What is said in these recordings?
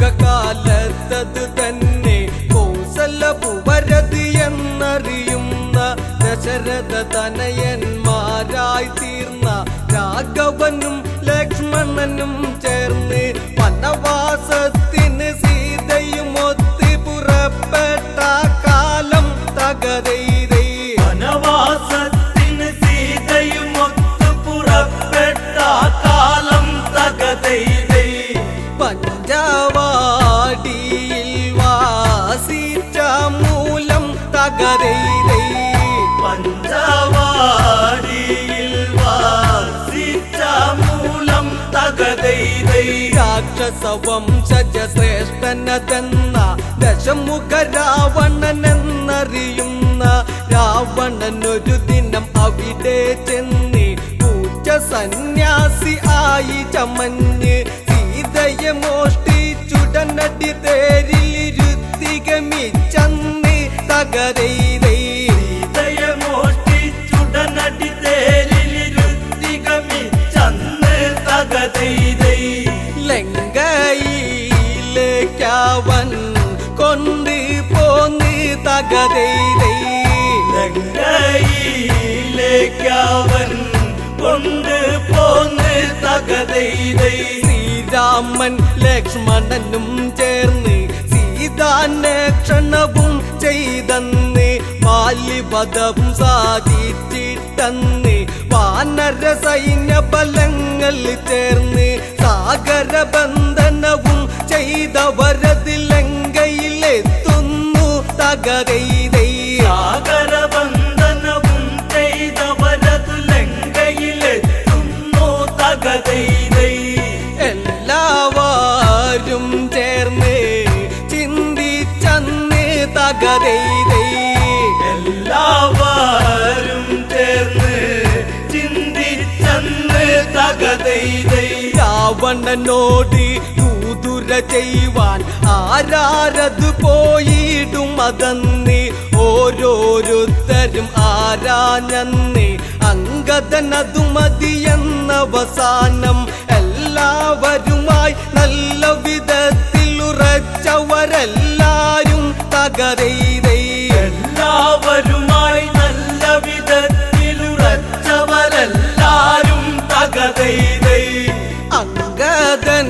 യുഗകാലത്തതു തന്നെ കൗസലപുവരതി എന്നറിയുന്ന ദശരഥ തനയന്മാരായി തീർന്ന രാഘവനും ലക്ഷ്മണനും ചേർന്ന് വനവാസത്തിന് സീതയും ഒത്ത് പുറപ്പെട്ട കാലം തകതൈതൈ. വനവാസത്തിന് സീതയും ഒത്ത് പുറപ്പെട്ട കാലം തകതൈതൈ. പഞ്ചവാടിയിൽ വാസിച്ച മൂലം തകതൈതൈ. പഞ്ചവാടിയിൽ വാസിച്ച മൂലം തകതൈതൈ. രാക്ഷസ വംശജ ശ്രേഷ്ഠനതെന്ന ദശമുഖ രാവണനെന്നറിയുന്ന രാവണനൊരു ദിനം അവിടെ ചെന്ന് പൂച്ച സന്യാസി ആയി ചമഞ്ഞ് സീതയെ മോഷ്ടിച്ചുടനടി തേരിലിരുത്തി ഗമിച്ചന്ന് തകതൈതൈ. സീതയെ മോഷ്ടിച്ചുടനടി തേരിലിരുത്തി ഗമിച്ചന്ന് തകതൈതൈ. ലങ്കയിലേക്കവൻ കൊണ്ട് പോന്ന് തകതൈതൈ. ലങ്കയിലേക്കവൻ കൊണ്ട് പോന്ന് തകതൈതൈ. ശ്രീരാമൻ ലക്ഷ്മണനും ചേർന്ന് സീതാന്വേഷണവും ചെയ്തന്ന് ബാല്യവധം സാധിച്ചിട്ടന്ന് വാനര സൈന്യ ബലങ്ങൾ ചേർന്ന് സാഗരബന്ധനവും ചെയ്തവരത് ലങ്കയിലെത്തുന്നു തകതൈതൈ. സാഗരബന്ധനവും ചെയ്തവരത് ലങ്കയിലെത്തുന്നു തകതൈതൈ. എല്ലാവരും ചേർന്ന് ചിന്തിച്ചന്ന് തകതൈതൈ. എല്ലാവരും ചേർന്ന് ചിന്തിച്ചന്ന് തകതൈതൈ. രാവണനോട് കൂതുര ചെയ്യുവാൻ ആരാരത് പോയിടും അതന്ന് ഓരോരുത്തരും ആരാഞ്ഞന്ന് അങ്കദനതു മതിയെന്നവസാനം എല്ലാവരുമായി നല്ല വിധത്തിൽ ഉറച്ചവരെല്ലാരും തകതൈതൈ. എല്ലാവരുമായി നല്ല വിധത്തിൽ ഉറച്ചവരെല്ലാരും തകതൈതൈ. അങ്കദൻ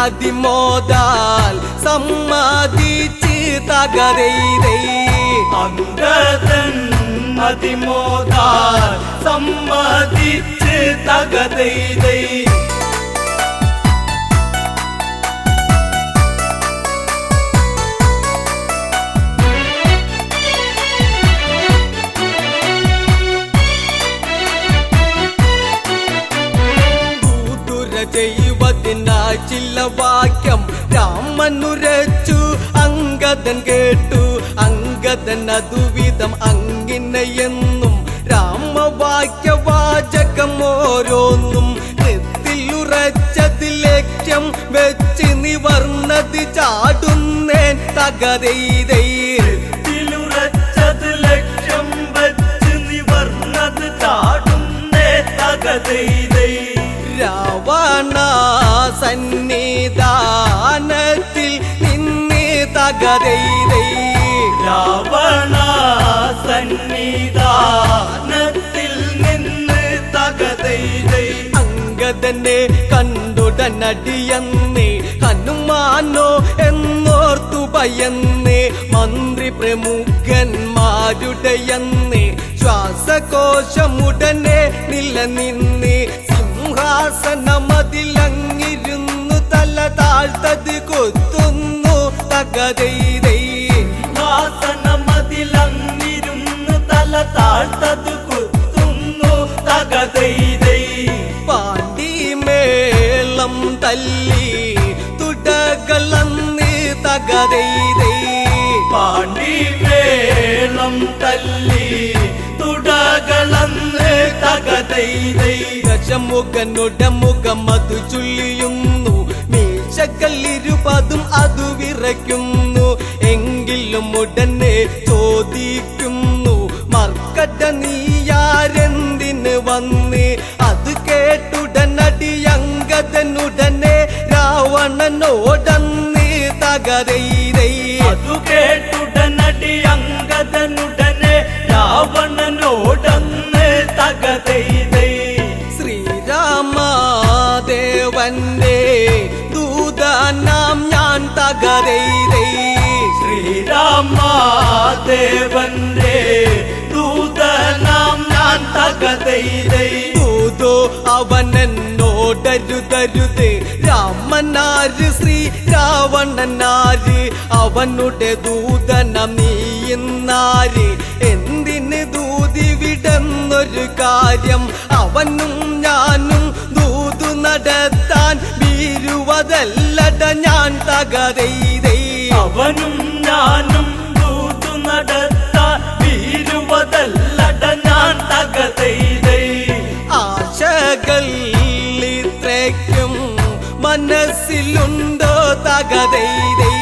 അതിമോദാൽ സമ്മതിച്ച് തകതൈതൈ. അങ്കദൻ അതിമോദാൽ സമ്മതിച്ച് തകതൈതൈ. ചെയ്വതിനായി ചില വാക്യം രാമനുരച്ചു അങ്കദൻ കേട്ടു. അങ്കദൻ അതുവിധം അങ്ങിനെയെന്നും രാമവാക്യവാചകം ഓരോന്നും നെത്തിലുറച്ചത് ലക്ഷ്യം വെച്ച് നിവർന്നത് ചാടുന്നേൻ തകതൈതൈ. നെത്തിലുറച്ചത് ലക്ഷ്യം വെച്ച് നിവർന്നത് ചാടുന്നേ തകതൈതൈ. രാവണ സന്നിധാനത്തിൽ നിന്ന് തകതൈതൈ. രാവണ സന്നിധാനത്തിൽ നിന്ന് തകതൈതൈ. അങ്കദനെ കണ്ടുടനടിയന്ന് ഹനുമാനോ എന്നോർത്തു ഭയന്ന് മന്ത്രി പ്രമുഖന്മാർ ദേവന്മാരുടെയെന്ന് ശ്വാസകോശമുടനെ നിലനിന്ന് സിംഹാസനമതിലങ്ങിരുന്നു തല താഴ്ത്തത് കൊത്തുന്നു തകതൈതൈ സിംഹാസനമതിലങ്ങിരുന്നു തല താഴ്ത്തത് കൊത്തുന്നു തകതൈതൈ പാണ്ടിമേളം തല്ലി തുടകളന്ന് തകതൈതൈ പാണ്ടിമേളം തല്ലി തുടകളന്ന് തകതൈതൈ ദശമുഖനുടമുഖം അതു ചൊല്ലിയുന്നു മീശക്കല്ലിരുപതും അതു വിറയ്ക്കുന്നു എങ്കിലും ഉടനെ ചോദിക്കുന്നു മർക്കട്ട നീയാരെന്തിന് വന്ന് അത് കേട്ടുടനടി അങ്കദനുടനെ രാവണനോടന്ന് തകതൈതൈ അതു കേട്ടുടനടി അങ്കദനുടനെ രാവണനോടന്ന് തകതൈതൈ ശ്രീരാമദേവന്റെ ദൂതനാം ഞാൻ തകതൈതൈ ശ്രീരാമദേവന്റെ ദൂതനാം ഞാൻ തകതൈതൈ ദൂതോ അവനെന്നോടരുതരുത് രാമനാര് ശ്രീ രാവണനാര് അവനുടെ ദൂതനം നീയുന്നാര് എന്തിന് ദൂതിവിടെന്നൊരു കാര്യം അവനും ഞാനും ദൂതു നടത്താൻ വീരുവതല്ലട ഞാൻ തകതൈതൈ അവനും ഞാനും ദൂതു നടത്താൻ വീരുവതല്ലട ഞാൻ തകതൈതൈ ആശകൾ ഇത്രയ്ക്കും മനസ്സിലുണ്ടോ തകതൈതൈ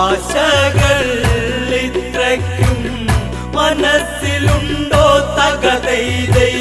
ആശകൾ ഇത്രയ്ക്കും മനസ്സിലുണ്ടോ തകതൈതൈ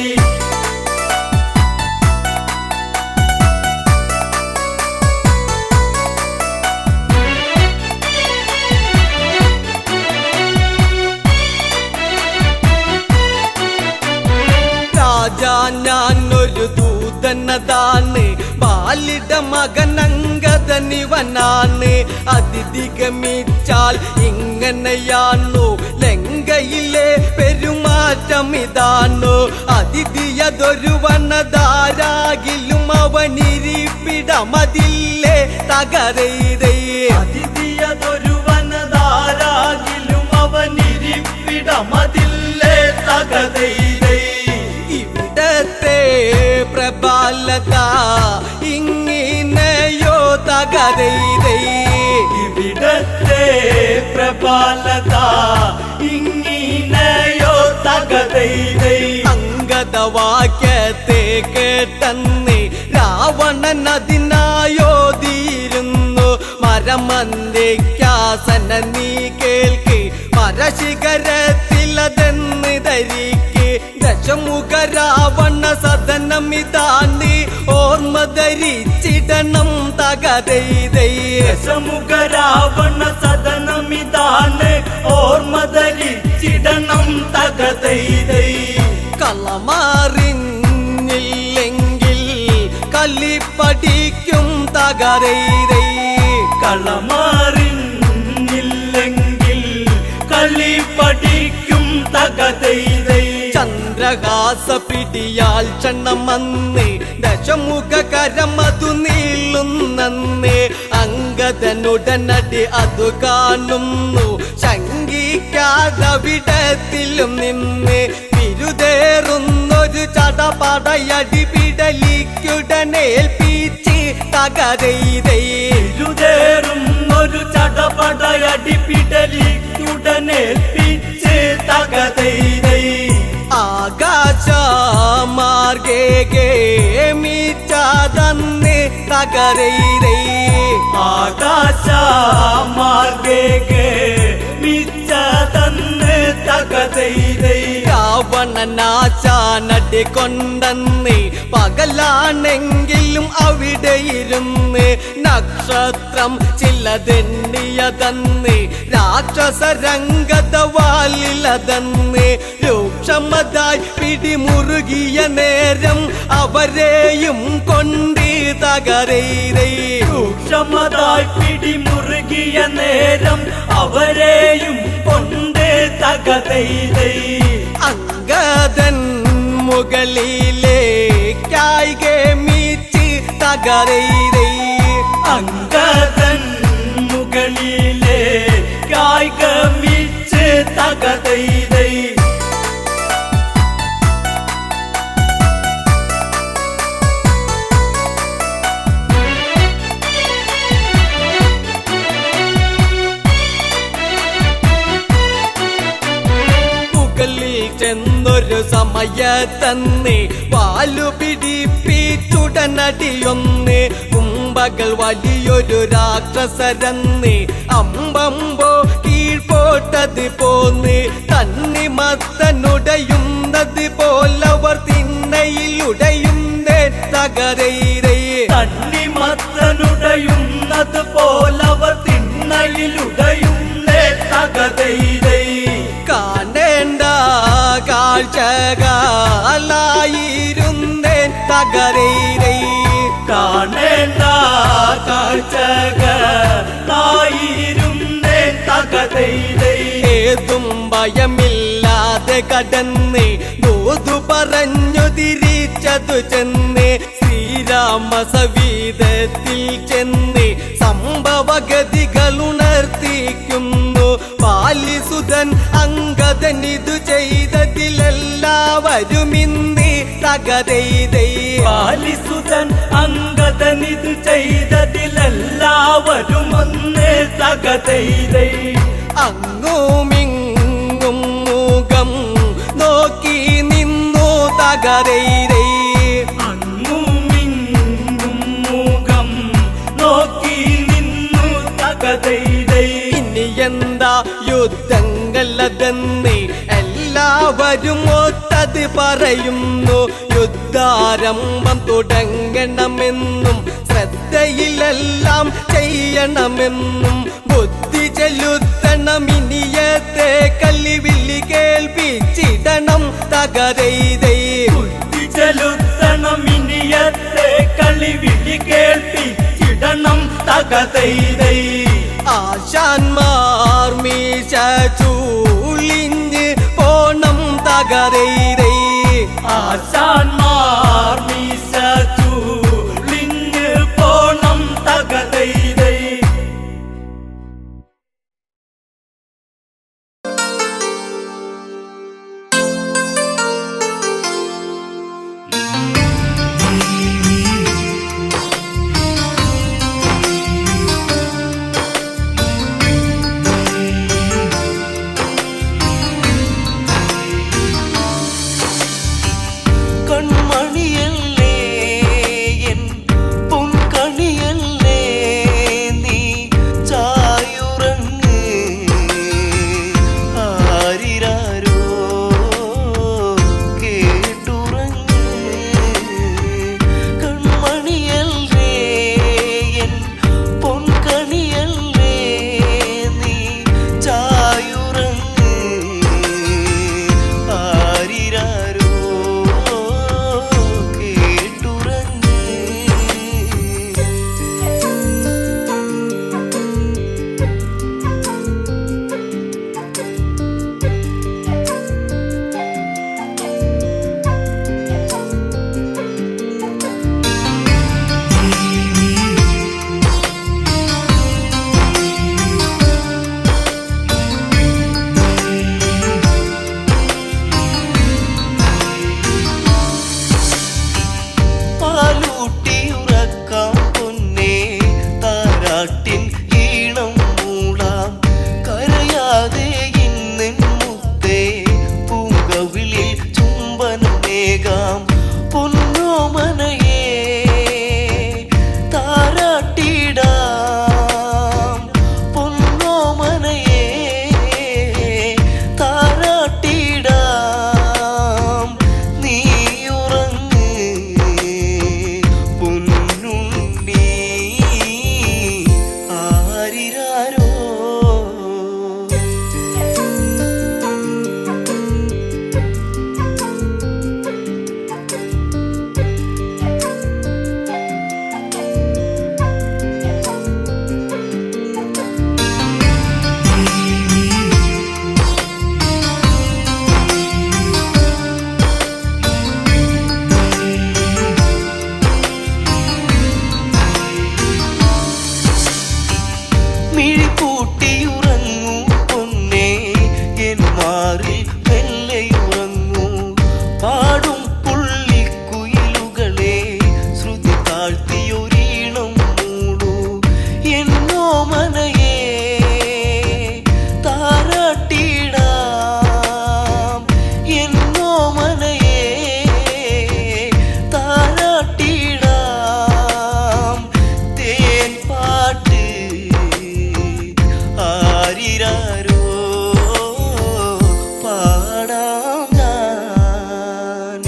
രാജാ ഞാനൊരു ദൂതനതാണ് ബാലിട മകനങ്കദനിവനാണ് അതിഥിഗമിച്ചാൽ ഇങ്ങനെയാണു ലങ്കയിലെ പെരുമാറ്റം ഇതാണു അതിഥിയതൊരു വനതാരാകിലും അവനിരിപ്പിടമതില്ലേ തകരൈതൈ അതിഥിയതൊരു വനതാരാകിലും അവനിരിപ്പിടമതില്ലേ തകതൈതൈ ഇവിടത്തെ പ്രബലത ഇങ്ങനെയോ തകതൈതൈ ഇവിടത്തെ പ്രബലത ഇങ്ങനെയോ തകതൈതൈ അങ്കദവാക്യത്തെ കേട്ടെന്ന് രാവണൻ അതിനായോതിയിരുന്നു മരമന്ദിക്കാസന നീ കേൾക്ക് മരശിഖരത്തിലതെന്ന് ധരിക്ക് ദശമുഖ രാവണ സദനമിതാണ് ഓർമ്മ ധരിച്ചിടണം തകതൈതൈ ദശമുഖ രാവണ സദനമിതാണ് ഓർമ്മ ധരിച്ചിടണം തകതൈതൈ കളമാറിഞ്ഞില്ലെങ്കിൽ കല്ലിപ്പടിക്കും തകതൈതൈ കളമാറിഞ്ഞില്ലെങ്കിൽ കളി പഠിക്കും തകതൈതൈ ചന്ദ്രഹാസ പിടിയാൽ ക്ഷണമന്ന് ദശമുഖ കരമതു നീളുന്നന്ന് അങ്കദനുടനടി അതു കാണുന്നു ശങ്കിക്കാതവിടത്തിലും നിന്ന് വിരുതേറുന്നൊരു ചടപടയടി പിടലിക്കുടനേൽപ്പിച്ച് തകതൈതൈ ഇരുതേറും ഒരു ചടപടയടി പിടലിക്കുടനേൽപ്പിച്ച് തകതൈതൈ ആകാശമാർഗേ മിച്ചാതന്ന് തകരൈതൈ ആകാശ മാർഗേ മിച്ചതന്ന് തകതൈതൈ രാവണനാശാനടി കൊണ്ടെന്ന് പകലാണെങ്കിലും അവിടെ ഇരുന്ന് നക്ഷത്രം ചിലതെണ്ണിയതന്ന് രാക്ഷസരംഗത വാലിലതന്ന് രൂക്ഷമതായി പിടിമുറുകിയ നേരം അവരെയും കൊണ്ട് തകരൈതൈ രൂക്ഷമതായി പിടിമുറുകിയ നേരം അവരെയും കൊണ്ട് തകതൈതൈ അങ്കദൻ മുകളിലേക്കായി ഗമിച്ച് തകരൈരൈ അങ്കദൻ മുകളിലെ കായികമിച്ച് തകതൈതൈ മുകളിൽ ചെന്നൊരു സമയത്തന്നെ പാലു പിടിപ്പിച്ചുടനടിയൊന്ന് കുമ്പകൾ വലിയൊരു രാക്ഷസരന്ന് അമ്പമ്പോ കീഴ്പോട്ടത് പോന്ന് തന്നി മത്തനുടയുന്നത് പോലവർ തിണ്ണയിലുടയുന്നേ തകരൈരേ തണ്ണിമത്തനുടയുന്നത് പോലവർ തിണ്ണയിലുടയുന്നേ തകതൈതൈ കാണേണ്ട കാഴ്ചകളായിരുന്നേ തകരൈരൈ കാണേണ്ട കാഴ്ചകളായിരുന്നേ തകതൈതൈ ഏതും ഭയമില്ലാതെ കടന്ന് ദൂതു പറഞ്ഞു തിരിച്ചതു ചെന്ന് ശ്രീരാമ സവീതത്തിൽ ചെന്ന് സംഭവഗതികൾ ഉണർത്തിക്കുന്നു പാലിസുതൻ അങ്കദൻ ഇതു ചെയ്തതിലെല്ലാവരും ഇന്നി തകതൈതൈ പാലിസുതൻ അങ്കദനിത് ചെയ്തതിലെല്ലാവരും ഒന്നേ തകതൈതൈ അങ്ങുമിങ്ങും മുഖം നോക്കി നിന്നു തകരൈരൈ അങ്ങുമിങ്ങും മുഖം നോക്കി നിന്നു തകതൈതൈ ഇനി എന്താ യുദ്ധങ്ങളതെന്ന് എല്ലാവരും ഒത്തത് പറയുന്നു യുദ്ധാരംഭം തുടങ്ങണമെന്നും ശ്രദ്ധയിലെല്ലാം ചെയ്യണമെന്നും ബുദ്ധി ചെലുത്തണം ഇനിയത്തെ കല്ലിവിളി കേൾപ്പിച്ചിടണം തകരൈതൈ ബുദ്ധി ചെലുത്തണം ഇനിയത്തെ കളിവിളി കേൾപ്പിച്ചിടണം തകതൈതൈ ആശാന്മാർ മീശ ചൂളിഞ്ഞ് പോണം തകരൈരൈ ആശാന്മാർ മീശ ചൂളിഞ്ഞ് പോണം തകതൈതൈ കണ്ണു മാറി മെല്ലെയുറങ്ങൂ പാടും പുള്ളിക്കുയിലുകളെ ശ്രുതി താഴ്ത്തിയൊരീണം മൂളൂ എന്നോ മനയേ താരാട്ടിടാം എന്നോ മനയേ താരാട്ടിടാം തേൻ പാട്ട് ആരിരാരോ പാടാം ഞാൻ.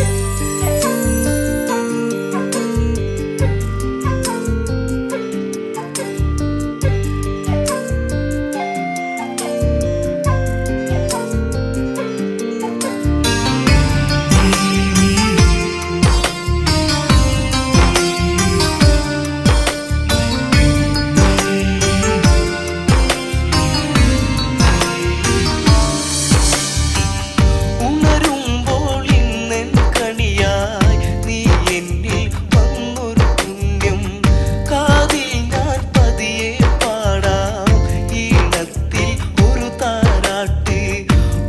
ഉണരുമ്പോൾ ഇന്നെൻ കണിയായി നീ എന്നിൽ വന്നൊരു പുണ്യം കാതിൽ ഞാൻ പതിയെ പാടാം ഈണത്തിൽ ഒരു താരാട്ട്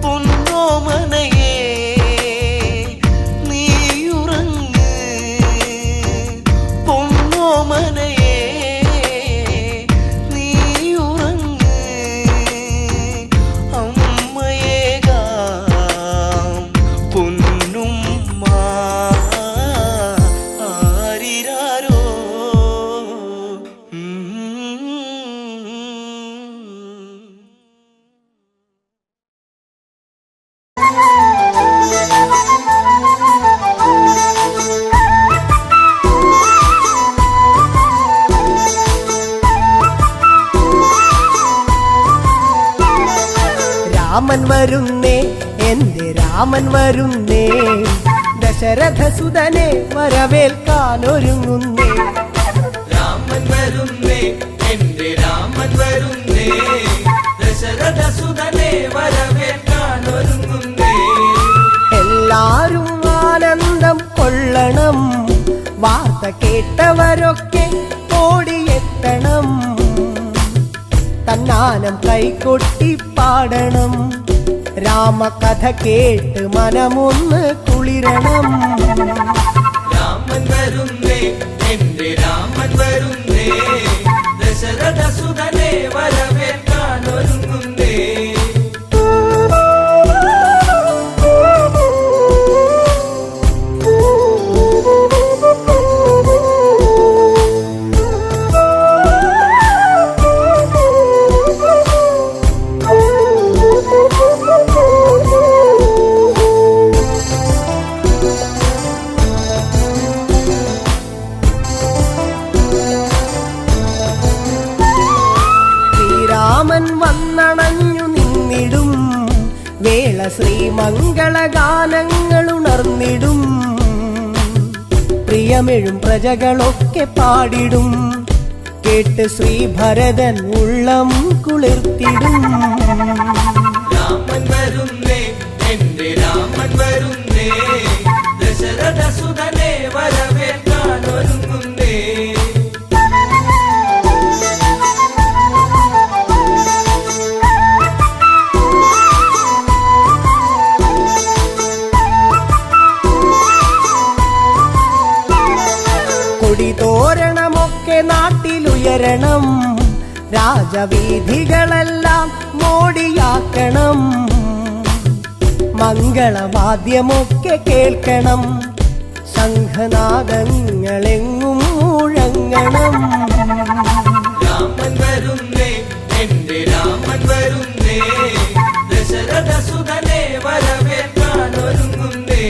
പൊന്നോമനയേ നീയുറങ്ങ് പൊന്നോമനയേ നീയുറങ്ങ് അമ്മയേകാം പൊന്നുമ്മ ആരിരാരോ രാമൻ വരുന്നേ എന്റെ രാമൻ വരുന്നേ ദശരഥസുതനെ വരവേൽക്കാനൊരുങ്ങുന്നേ. രാമൻ വരുന്നേ എന്റെ രാമൻ വരുന്നേ ദശരഥസുതനെ വരവേൽക്കാനൊരുങ്ങുന്നേ. എല്ലാരും ആനന്ദം കൊള്ളണം, വാർത്ത കേട്ടവരൊക്കെ ഓടിയെത്തണം, തന്നാനം കൈകൊട്ടി പാടണം, രാമകഥ കേട്ട് മനമൊന്ന് കുളിരണം. രാമൻ വരുന്നേ എന്റെ രാമൻ വരുന്നേ ദശരഥസുതനെ വരവേൽക്കാനൊരുങ്ങുന്നേ. ശ്രീരാമൻ വന്നണഞ്ഞു നിന്നിടും വേള ശ്രീമംഗളഗാനങ്ങൾ ഉണർന്നിടും, പ്രിയമെഴും പ്രജകളൊക്കെ പാടിടും, കേട്ട് ശ്രീഭരതൻ ഉള്ളം കുളിർത്തിടും. രാമൻ വരുന്നേ എന്റെ രാമൻ വരുന്നേ ദശരഥസുതനെ വരവേൽക്കാനൊരുങ്ങുന്നേ. കൊടിതോരണമൊക്കെ നാട്ടിലുയരണം, രാജവീഥികളെല്ലാം മോടിയാക്കണം, മംഗളവാദ്യമൊക്കെ കേൾക്കണം, ശംഖനാദങ്ങളെങ്ങും മുഴങ്ങണം. രാമൻ വരുന്നേ എന്റെ രാമൻ വരുന്നേ ദശരഥസുതനെ വരവേൽക്കാനൊരുങ്ങുന്നേ.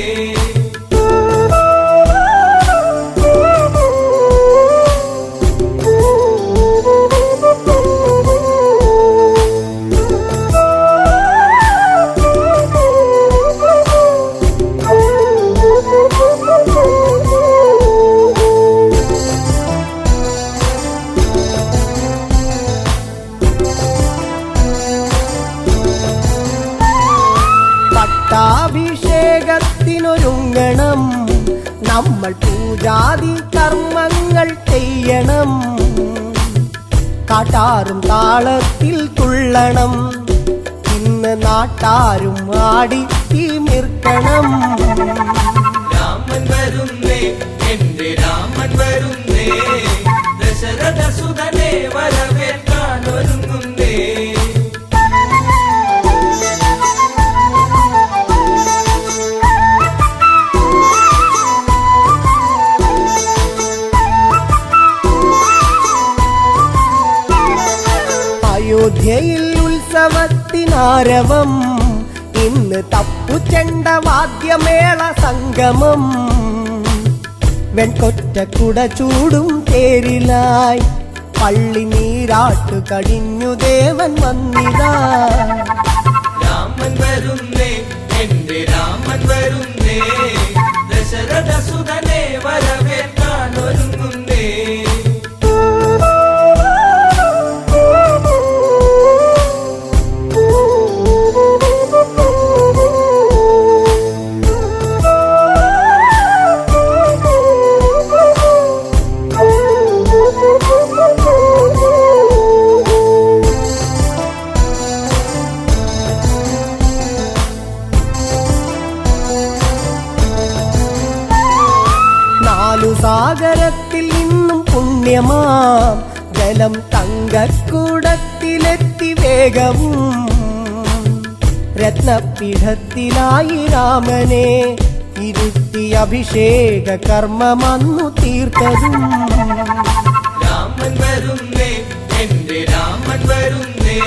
പട്ടാഭിഷേകത്തിനൊരുങ്ങണം, നമ്മൾ പൂജാതി കർമ്മങ്ങൾ ചെയ്യണം, കാട്ടാറും താളത്തിൽ തുള്ളണം, ഇന്ന് നാട്ടാരും ആടി തിമിർക്കണം. രാമൻ വരുന്നേ, എന്റെ രാമൻ വരുന്നേ, ദശരഥ സുതനെ വരവേൽക്കാൻ ഒരുങ്ങുന്നേ. അയോധ്യയിൽ ഉത്സവത്തിനാരവം, ഇന്ന് തപ്പുചെണ്ട വാദ്യമേള സംഗമം. വെൺകൊറ്റക്കുട ചൂടും തേരിലായി പള്ളി നീരാട്ടു കഴിഞ്ഞു ദേവൻ വന്നിതാ. രാമൻ വരുന്നേ, എന്റെ രാമൻ വരുന്നേ, ദശരഥ സുതനെ വരവേൽക്കാൻ ഒരുങ്ങുന്നേ. സാഗരത്തിൽ നിന്നും പുണ്യമാം ജലം തങ്കക്കൂടത്തിലെത്തി വേഗവും. രത്നപീഠത്തിലായി രാമനെ ഇരുത്തി അഭിഷേക കർമ്മമന്നു തീർത്തതും. രാമൻ വരുന്നേ, എന്റെ രാമൻ വരുന്നേ,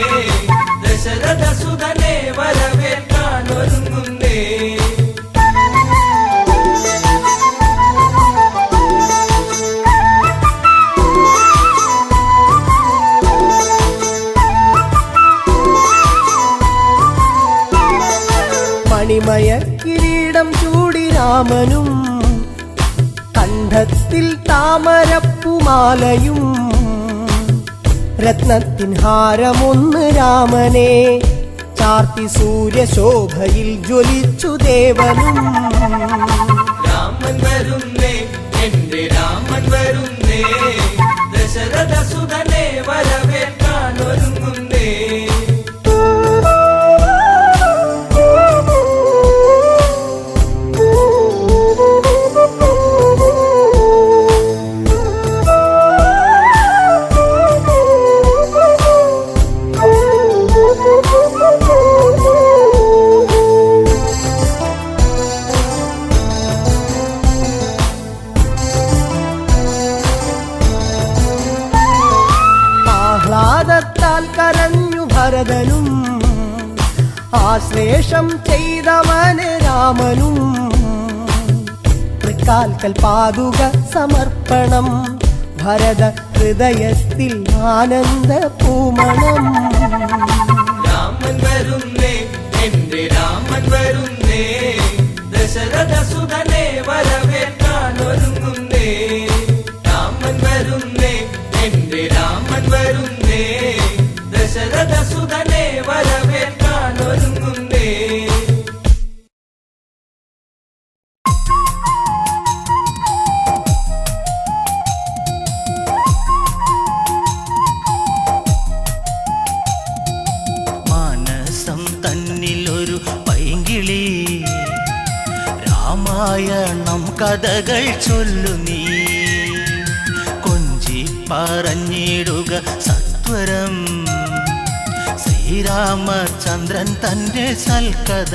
ദശരഥ സുതനെ വരവേൽക്കാൻ ഒരുങ്ങുന്നേ. മണിമയ കിരീടം ചൂടി രാമനും കണ്ഠത്തിൽ താമരപ്പുമാലയും. രത്നത്തിൻ ഹാരമൊന്ന് രാമനെ ചാർത്തി സൂര്യശോഭയിൽ ജ്വലിച്ചു ദേവനും. രാമൻ വരുന്നേ, എന്റെ രാമൻ വരുന്നേ, ദശരഥ സുതനെ വരവേൽക്കാൻ ഒരുങ്ങുന്നേ. ആഹ്ലാദത്താൽ കരഞ്ഞു ഭരതനും, ആശ്ലേഷം ചെയ്തവന് രാമനും. തൃക്കാൽക്കൽ പാതുക സമർപ്പണം, ഭരത ഹൃദയത്തിൽ ആനന്ദ പൂമണം. രാമൻ വരുന്നേ, എന്റെ രാമൻ വരുന്നേ, ദശരഥ സുതനെ വരവേൽക്കാൻ ഒരുങ്ങുന്നേ. രാമൻ വരുന്നേ, എന്റെ രാമൻ വരുന്നേ, ദശരഥ സുതനെ വരവേൽക്കാൻ ഒരുങ്ങുന്നേ. മാനസം തന്നിലൊരു പൈങ്കിളി, രാമായണം കഥകൾ ചൊല്ലു നീ. കൊഞ്ചി പറഞ്ഞിടുക സത്വരം, ശ്രീരാമചന്ദ്രൻ തന്റെ സൽക്കഥ.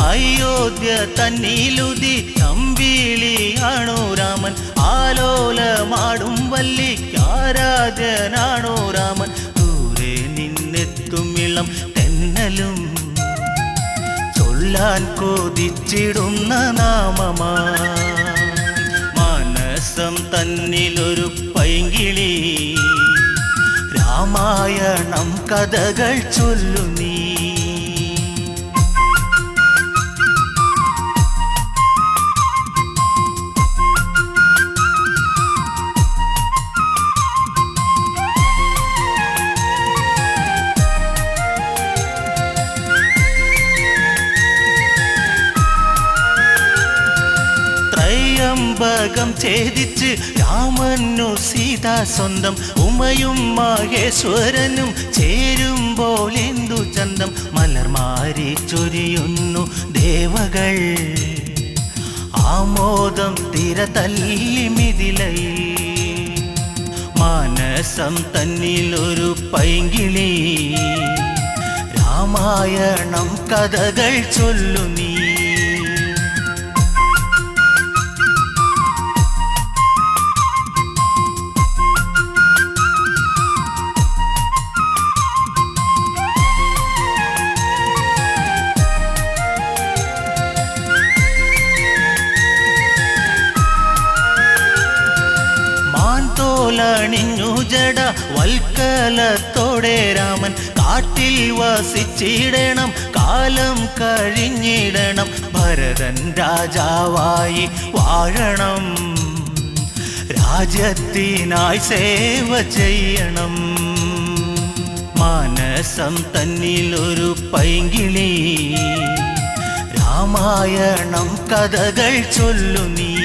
അയോധ്യ തന്നിലുതി നമ്പിളിയാണോ രാമൻ, ആലോലമാടും വല്ലിക്കാരാധ്യനാണോ രാമൻ. ദൂരെ നിന്നെത്തുമിളം തെന്നലും ചൊല്ലാൻ കൊതിച്ചിടുന്ന നാമമാ. മാനസം തന്നിലൊരു പൈങ്കിളി, രാമായണം കഥകൾ ചൊല്ലു നീ. ത്രയംബകം ഛേദിച്ച് രാമനു സീത സ്വന്തം ഉമയും മഹേശ്വരനും ചേരുമ്പോൾ എന്തു ചന്തം മലർമാരി ചൊരിയുന്നു ദേവകൾ ആമോദം തിരതല്ലി മിഥിലയിൽ മാനസം തന്നിലൊരു പൈങ്കിളി രാമായണം കഥകൾ ചൊല്ലു നീ ണിഞ്ഞു ജട വൽക്കലത്തോടെ രാമൻ കാട്ടിൽ വസിച്ചിടണം കാലം കഴിഞ്ഞിടണം ഭരതൻ രാജാവായി വാഴണം രാജ്യത്തിനായി സേവ ചെയ്യണം മാനസം തന്നിലൊരു പൈങ്കിളി രാമായണം കഥകൾ ചൊല്ലു നീ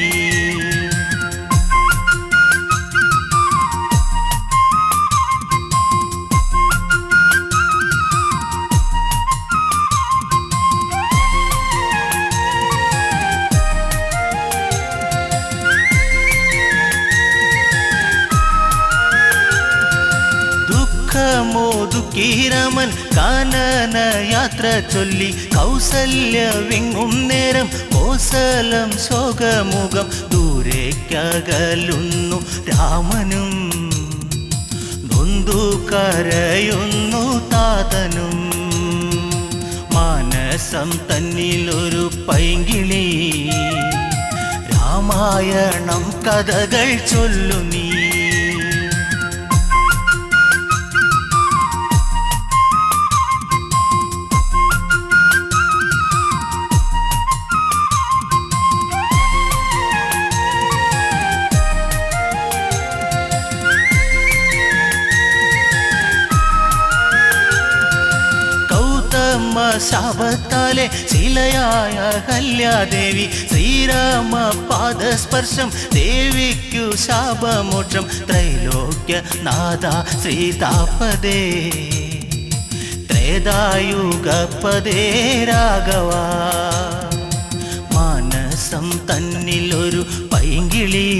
മോദുക്കീരമൻ കാനന യാത്ര ചൊല്ലി കൗസല്യ വിങ്ങും നേരം കോസലം ശോകമുഖം ദൂരേക്കകലുന്നു രാമനും നൊന്തു കരയുന്നു താതനും മാനസം തന്നിലൊരു പൈങ്കിളി രാമായണം കഥകൾ ചൊല്ലു നീ ശാപത്താലെ ശിലയായ കല്യാദേവി ശ്രീരാമ പാദസ്പർശം ദേവിക്കു ശാപമോക്ഷം ത്രൈലോക്യ നാഥ ശ്രീതാപദേ ത്രേതായുഗപദേ രാഘവ മാനസം തന്നിലൊരു പൈങ്കിളി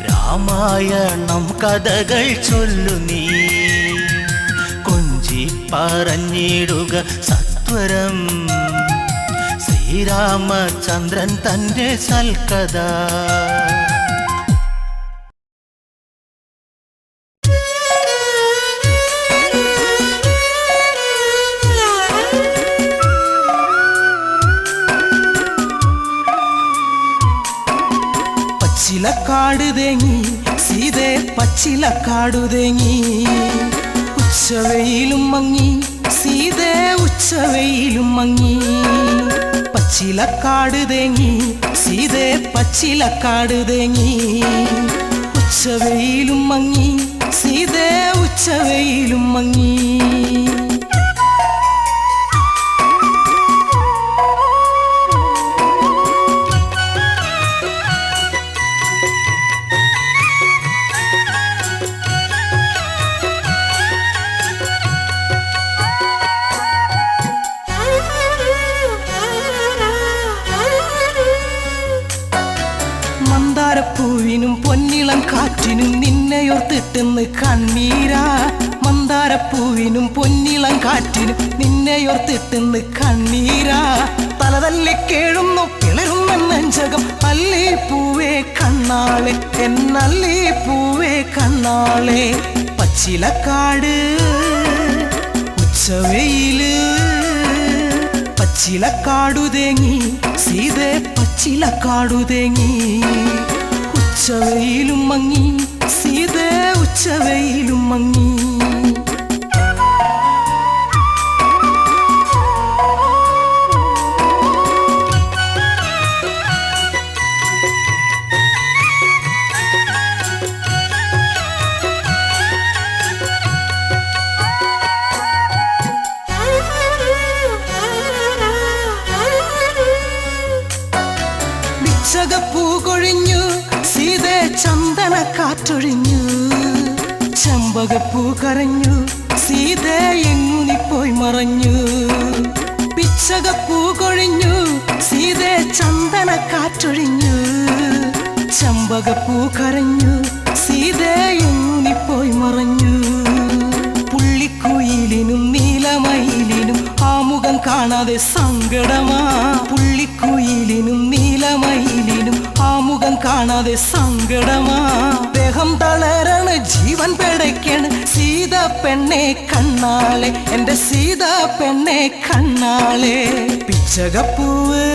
രാമായണം കഥകൾ ചൊല്ലു നീ പറഞ്ഞിടുക സത്വരം ശ്രീരാമചന്ദ്രൻ തന്റെ സൽക്കഥ പച്ചിലക്കാട് തേങ്ങി സീതേ പച്ചിലക്കാടു തേങ്ങി ഉച്ചവെയിലും മങ്ങി സീതേ ഉച്ചവെയിലും മങ്ങി പച്ചിലക്കാട് തേങ്ങി സീതേ പച്ചിലക്കാട് തേങ്ങി ഉച്ചവെയിലും മങ്ങി സീതേ ഉച്ചവെയിലും മങ്ങി മന്ദാരപ്പൂവിനും പൊന്നിളം കാറ്റിനും നിന്നെയോർത്തിട്ടെന്ന് കണ്ണീരാ മന്ദാരപ്പൂവിനും പൊന്നിളം കാറ്റിനും നിന്നെയോർത്തിട്ടെന്ന് കണ്ണീരാ തലതല്ലി കേഴുന്നു പിളരുന്ന നെഞ്ചകം അല്ലി പൂവേ കണ്ണാളെ എന്നല്ലി പൂവേ കണ്ണാളെ പച്ചിലക്കാട് ഉച്ചവെയില് പച്ചിലക്കാടു തേങ്ങി സീതേ പച്ചിലക്കാടു തേങ്ങി ഉച്ചവെയിലും മങ്ങി സീതേ ഉച്ചവെയിലും മങ്ങി ചന്ദന കാറ്റൊഴിഞ്ഞു ചെമ്പകപ്പൂ കരഞ്ഞു സീതേ എങ്ങു നീ പോയി മറഞ്ഞു പിച്ചകപ്പൂ കൊഴിഞ്ഞു സീതേ ചന്ദന കാറ്റൊഴിഞ്ഞു ചെമ്പകപ്പൂ കരഞ്ഞു സീതേ എങ്ങു നീ പോയി മറഞ്ഞു പുള്ളിക്കുയിലിനും നീലമയിലിനും ആ മുഖം കാണാതെ സങ്കടമാ പുള്ളിക്കുയിലിനും നീലമയിലിനും ആ മുഖം കാണാതെ സങ്കടമാ ദേഹം തളരണ ജീവൻ പിടയ്ക്കണ് സീത പെണ്ണെ കണ്ണാളെ എന്റെ സീത പെണ്ണെ കണ്ണാളെ പിച്ചകപ്പൂവ്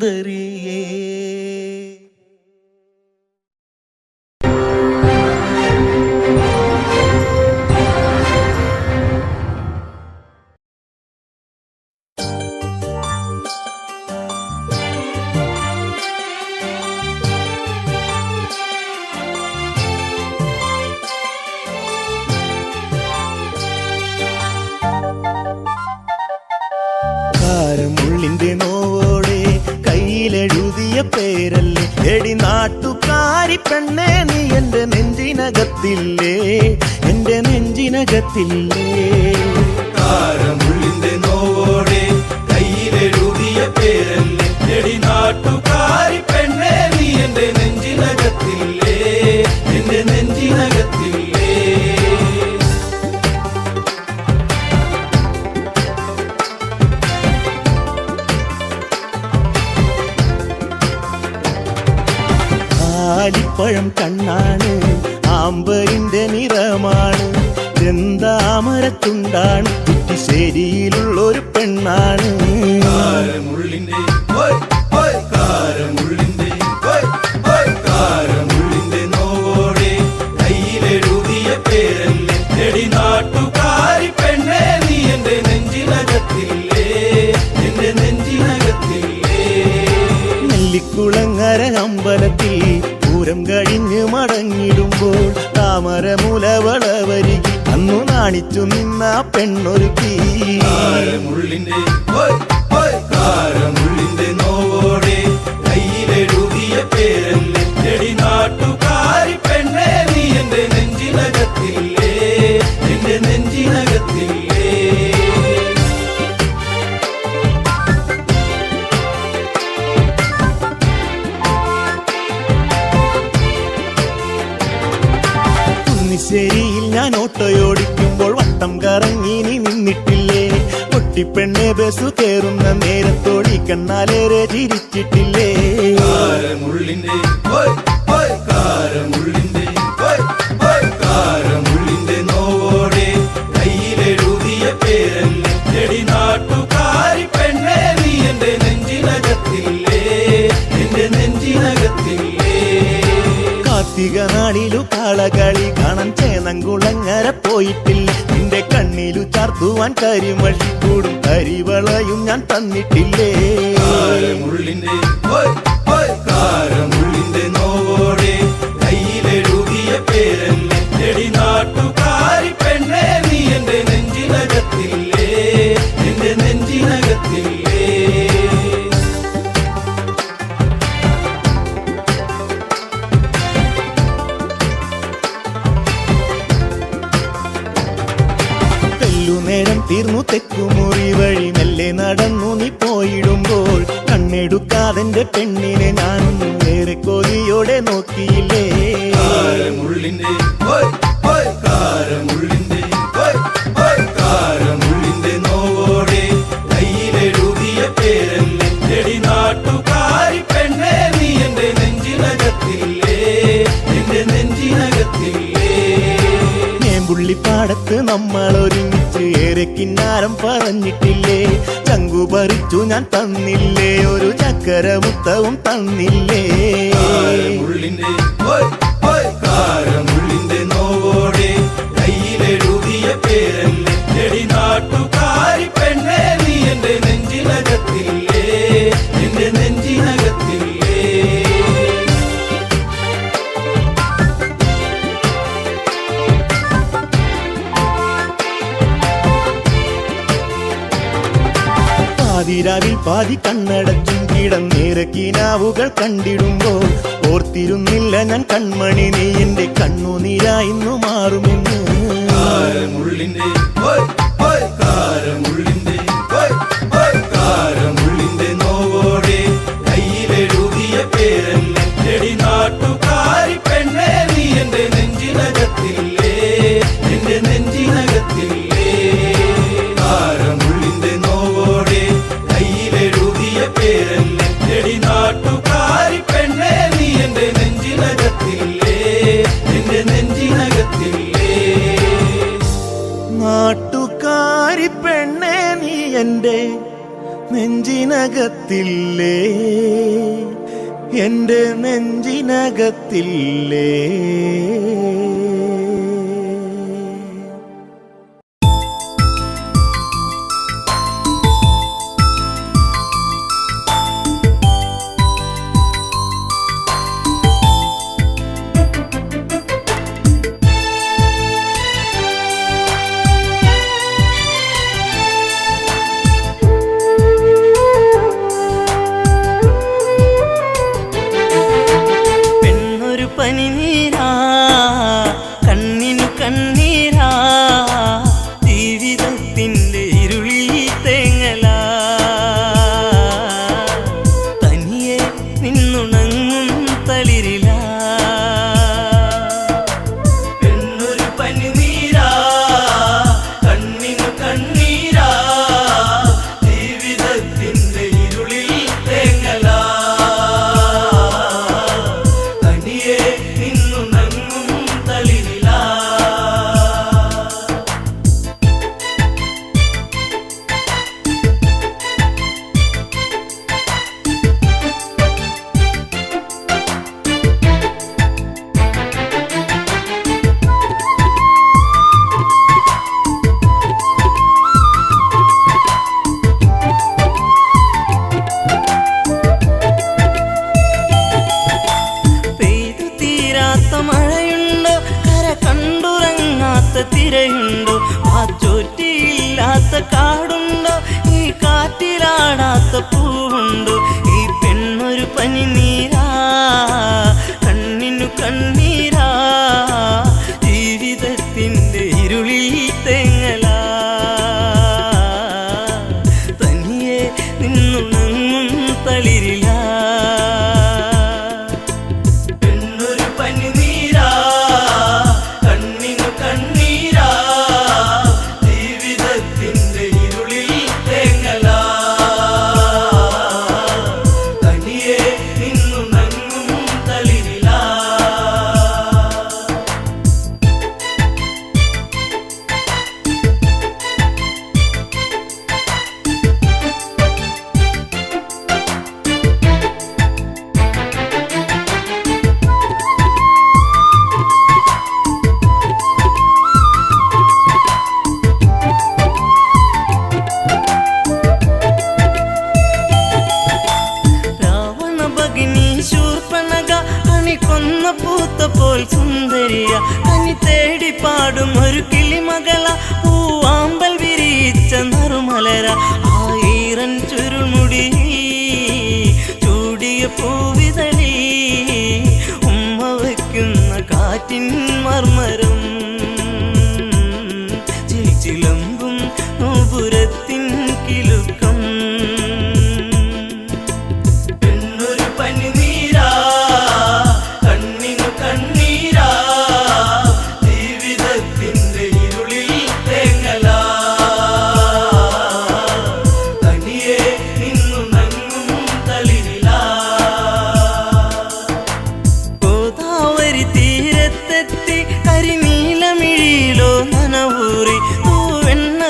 സുന്ദരിയേ. കാരമുള്ളിന്റെ നോവോടെ കയ്യിലെഴുതിയ പേരല്ലേ എടി നാട്ടുകാരി പെണ്ണേ, നീ എന്റെ നെഞ്ചിനകത്തില്ലേ, എന്റെ നെഞ്ചിനകത്തില്ലേ. കാരമുള്ളിന്റെ നോവോടെ കയ്യിലെഴുതിയ പേരല്ലേ എടി നാട്ടുകാരി പെണ്ണേ, നീ എന്റെ നെഞ്ചിനകത്തില്ലേ, എന്റെ നെഞ്ചിനകത്തില്ലേ. ആലിപ്പഴം കണ്ണാണ്, ആമ്പരിന്റെ നിറമാണ്, ചെന്താമരത്തുണ്ടാണ്, കുറ്റിശ്ശേരിയിലുള്ളൊരു പെണ്ണാണ്. കാരമുള്ളിന്റെ കാരമുള്ളിന്റെ കാരമുള്ളിന്റെ നോവോടെ കയ്യിലെഴുതിയ പേരല്ലേ എടി നാട്ടുകാരി പെണ്ണേ, നീ എന്റെ നെഞ്ചിനകത്തില്ലേ, എന്റെ നെഞ്ചിനകത്തില്ലേ. നെല്ലിക്കുളങ്ങര അമ്പലത്തിൽ പൂരം കഴിഞ്ഞ് മടങ്ങിടുമ്പോൾ താമരമുലവളവരികിൽ അന്നു നാണിച്ചു നിന്ന പെണ്ണൊരുക്കി. കാരമുള്ളിന്റെ കാരമുള്ളിന്റെ നോവോടെ കയ്യിലെഴുതിയ പേരല്ലേ എടി നാട്ടുകാരി പെണ്ണേ, നീ എന്റെ നെഞ്ചിനകത്തില്ലേ, എന്റെ നെഞ്ചിനകത്തില്ലേ. കുന്നിശ്ശേരിയിൽ ഞാൻ ഓട്ടോയോടിക്കുമ്പോൾ വട്ടം കറങ്ങി നീ നിന്നിട്ടില്ലേ, പൊട്ടിപ്പെണ്ണെ ബസ് കയറുന്ന നേരത്തോടി കണ്ണാലേറെ ചിരിച്ചിട്ടില്ലേ. കാരമുള്ളിന്റെ കാരമുള്ളിന്റെ കാരമുള്ളിന്റെ നോവോടെ കയ്യിലെഴുതിയ പേരല്ലേ എടി നാട്ടുകാരി പെണ്ണേ, നീ എന്റെ നെഞ്ചിനകത്തില്ലേ, എന്റെ നെഞ്ചിനകത്തില്ലേ. കാർത്തിക നാളിലു കാളകളി കാണാൻ ചേനങ്കുളങ്ങര പോയിട്ടില്ല, നിന്റെ കണ്ണിലു ചാർത്തുവാൻ കരിമഷിക്കൂടും കരിവളയും ഞാൻ തന്നിട്ടില്ലേ. കാരമുള്ളിന്റെ കാരമുള്ളിന്റെ നോവോടെ കയ്യിലെഴുതിയ പേരല്ലേ എടി നാട്ടുകാരി പെണ്ണേ, നീ എന്റെ നെഞ്ചിനകത്തില്ലേ, എന്റെ നെഞ്ചിനകത്തില്ലേ. നേരം തീർന്നു തെക്കുമുറി വഴി മെല്ലെ നടന്നു നീ പോയിടുമ്പോൾ കണ്ണെടുക്കാതെന്റെ പെണ്ണിനെ ഞാനൊന്നും ഏറെ കൊതിയോടെ നോക്കിയില്ലേ. കാരമുള്ളിന്റെ കാരമുള്ളിന്റെ കാരമുള്ളിന്റെ നോവോടെ കയ്യിലെഴുതിയ പേരല്ലേ എടി നാട്ടുകാരി പെണ്ണേ, നീ എന്റെ നെഞ്ചിനകത്തില്ലേ, എന്റെ നെഞ്ചിനകത്തില്ലേ. പുള്ളിപ്പാടത്ത് നമ്മൾ ഒരുമിച്ച് ഏറെ കിന്നാരം പറഞ്ഞിട്ടില്ലേ, ചങ്കു പറിച്ചു ഞാൻ തന്നില്ലേ, ഒരു ചക്കരമുത്തവും തന്നില്ലേ. കാരമുള്ളിന്റെ കാരമുള്ളിന്റെ നോവോടെ കയ്യിലെഴുതിയ പേരല്ലേ എടി നാട്ടുകാരി പെണ്ണേ, നീ എന്റെ നെഞ്ചിനകത്തില്ലേ, എന്റെ നെഞ്ചിനകത്തില്ലേ. പാതിരാവിൽ പാതി കണ്ണടച്ചും കിടന്നേറെ കിനാവുകൾ കണ്ടിടുമ്പോൾ ഓർത്തിരുന്നില്ല ഞാൻ കൺമണി, നീ എന്റെ കണ്ണുനീരായിന്നു മാറുമെന്ന്. കാരമുള്ളിന്റെ കാരമുള്ളിന്റെ കാരമുള്ളിന്റെ നോവോടെ കയ്യിലെഴുതിയ പേരല്ലേ എടി നാട്ടുകാരി പെണ്ണേ, നീ എന്റെ നെഞ്ചിനകത്തില്ലേ, എന്റെ നെഞ്ചിനകത്തില്ലേ. കാരമുള്ളിന്റെ നോവോടെ കയ്യിലെഴുതിയ പേരല്ലേ എടി നാട്ടുകാരി പെണ്ണേ, നീ എന്റെ നെഞ്ചിനകത്തില്ലേ, എന്റെ നെഞ്ചിനകത്തില്ലേ. നാട്ടുകാരി പെണ്ണേ, നീ എന്റെ നെഞ്ചിനകത്തില്ലേ. എൻ്റെ നെഞ്ചിനകത്തില്ലേ. പനിനീരാ കണ്ണിനു കണ്ണീരാ ജീവിതത്തിൻ്റെ ഇരുളിൽ തേങ്ങലാ തനിയെ നിന്നുണങ്ങും തളിരിലാ എന്നൊരു പനിനീരാ കണ്ണിനു കണ്ണീരാ ജീവിതത്തിൻ്റെ ഇരുളിൽ തേങ്ങലാ മഴയുണ്ടോ കര കണ്ടുറങ്ങാത്ത തിരയുണ്ടോ ആ ചോറ്റിയില്ലാത്ത കാടുണ്ടോ ഈ കാറ്റിലാടാത്ത പൂവുണ്ടോ ഈ പെണ്ണൊരു പനിനീരാ കണ്ണിനു കണ്ണീരാ ജീവിതത്തിൻ്റെ ഇരുളിൽ തേങ്ങലാ തനിയെ നിന്നുണങ്ങും തളിരിലാ കൊന്ന പൂത്ത പോൽ സുന്ദരിയ കനി തേടി പാടും ഒരു കിളിമകള പൂവാമ്പൽ വിരിച്ച നറുമലര ആയിരൻ ചുരുൾമുടി ചൂടിയ പൂവിതളി ഉമ്മ വയ്ക്കുന്ന കാറ്റിൻ മർമരം ചിലമ്പും നോപുരത്തിൻ കിലുക്കം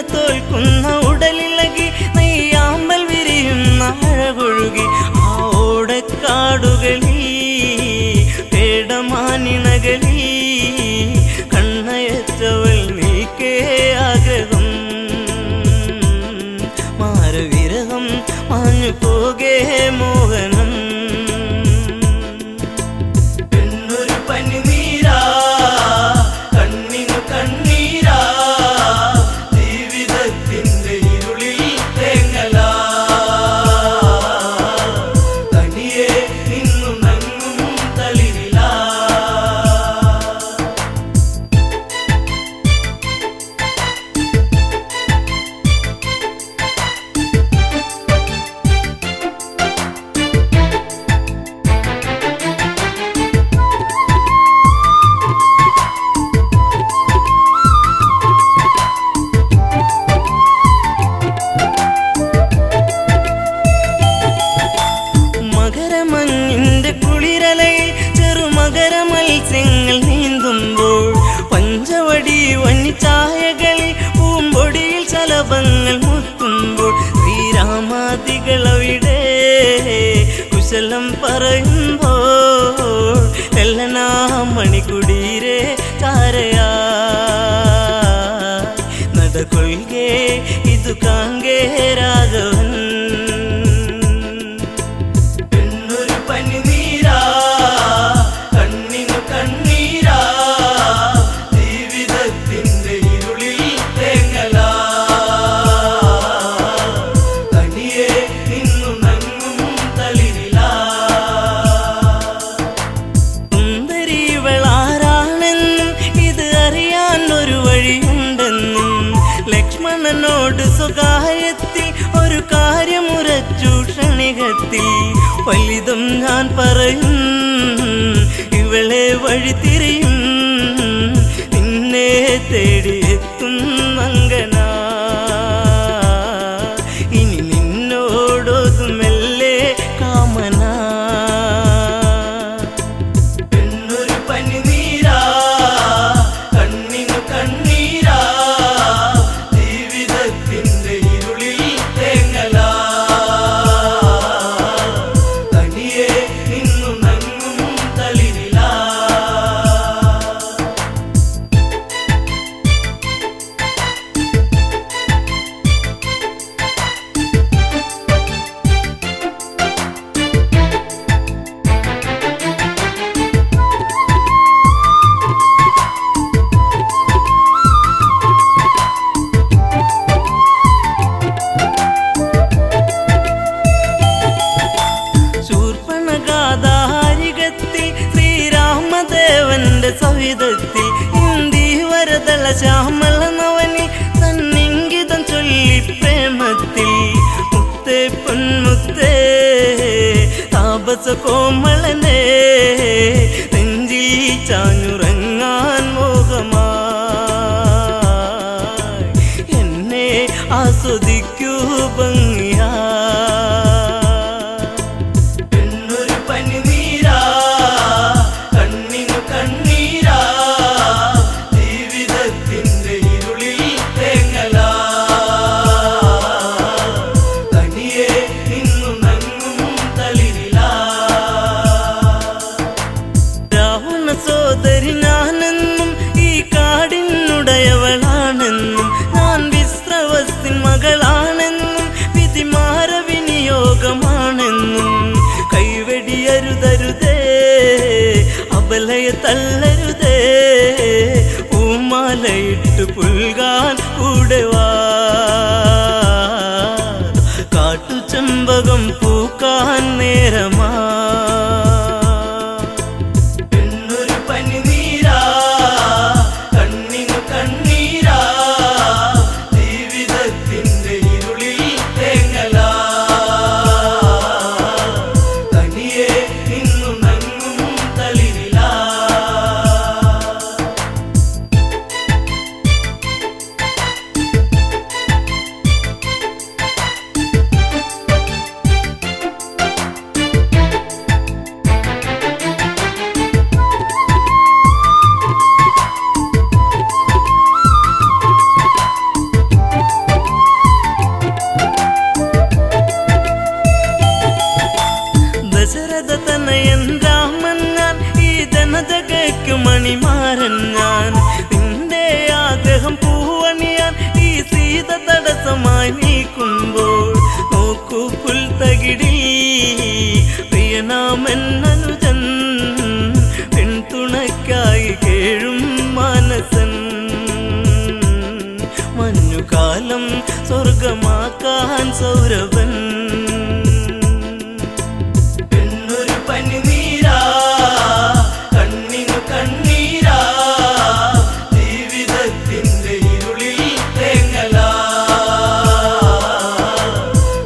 തോൽക്കുന്ന ഉടലിളകി നെയ്യാമ്പൽ വിരിയുന്ന അഴകൊഴുകി ആ ഓടക്കാടുകളിൽ പേടമാനിണകളിൽ കണ്ണയച്ചവൾ നീക്കേ ആഗ്രഹം മാരവിരഹം മാഞ്ഞു പോകേ മോഹനം എന്നൊരു പനിനീരാ കണ്ണിനു കണ്ണീരാ ജീവിതത്തിൻ്റെ ഇരുളിൽ തേങ്ങലാ തനിയെ നിന്നുണങ്ങും തളിരിലാ മകരമഞ്ഞിന്റെ കുളിരലയിൽ ചെറുമകര മത്സ്യങ്ങൾ നീന്തുമ്പോൾ പഞ്ചവടി വന്നിച്ചായകളിൽ പൂമ്പൊടിയിൽ ശലഭങ്ങൾ മുത്തുമ്പോൾ ശ്രീരാമാദികളവിടെ കുശലം പറയുമ്പോൾ ಮಣಿಕುಡೀರೆ ಚಾರೆಯ നടകൊள்കെ ഇതു കാങ്കേ രാഘവൻ എന്നൊരു പനിനീരാ കണ്ണിനു കണ്ണീരാ ജീവിതത്തിന്റെ ഇരുളിൽ തേങ്ങലാ തനിയെ നിന്നു നങ്ങും തളിരിലാ സുന്ദരിവളാരാണെന്നും ഇത് അറിയാൻ ഒരു വഴിയുണ്ടെന്നും ലക്ഷ്മണനോട് സ്വകാര്യത്തിൽ ഒരു കാര്യമുറച്ചു ക്ഷണികത്തിൽ വലുതും ഞാൻ പറയും ഇവളെ വഴി തിരിയും നിന്നെ തേടിയെത്തും അങ്കന ഇനി നിന്നോടൊതുമെല്ലെ കാമന എന്നൊരു പനിനീരാ കണ്ണിനു കണ്ണീരാ ജീവിതത്തിന്റെ ഇരുളിൽ തേങ്ങലാ തനിയെ നിന്നു നങ്ങും തളിരിലാ ശൂർപ്പണഖാധാരികത്തിൽ ശ്രീരാമദേവന്റെ സവിധത്തിൽ ഇന്ദീവരതള ശ്യാമള നവനി തന്നിങ്കിതം ചൊല്ലി പ്രേമത്തിൽ മുത്തേ പൊന്മുത്തേ താപസ കോമളനെ നെഞ്ചിൽ ചാഞ്ഞുറങ്ങാൻ മോഹമായി എന്നെ ആസ്വദിക്കൂ ഭംഗിയാ എന്നൊരു പനിനീരാ കണ്ണിനു കണ്ണീരാ ജീവിതത്തിന്റെ ഇരുളിൽ തേങ്ങലാ തനിയെ നിന്നു നങ്ങും തളിരിലാ രാവണ സോദരി ഞാനെന്നും ഈ കാടിനുടയവളാണെന്നും ഞാൻ വിശ്രവസ്തിൻ മകളാണെന്നും വിധിമാര വിനിയോഗമാണെന്നും കൈവെടിയരുതരുതേ അബലയെ തള്ളരുതേ പൂമാലയിട്ട് പുൽകാൻ കൂടെ വാ കാട്ടുചെമ്പകം പൂക്കാൻ നേരമാ എന്നൊരു പനിനീരാ കണ്ണിനു കണ്ണീരാ ജീവിതത്തിന്റെ ഇരുളിൽ തേങ്ങലാ തനിയെ നിന്നു നങ്ങും തളിരിലാ ദശരഥ തനയൻ രാമൻ ഞാൻ ഈ ജനജഗയ്ക്കു മണിമാരൻ ഞാൻ നിന്റെ ആഗ്രഹം പൂവണിയാൻ ഈ സീത തടസ്സമായി നീക്കുമ്പോൾ നോക്കൂ പുൽത്തകിടി പ്രിയനാമെന്നനുജൻ പിന്തുണയ്ക്കായി കേഴും മാനസൻ മഞ്ഞുകാലം സ്വർഗമാക്കാൻ സൗരഭൻ എന്നൊരു പനിനീരാ കണ്ണിനു കണ്ണീരാ ജീവിതത്തിന്റെ ഇരുളിൽ തേങ്ങലാ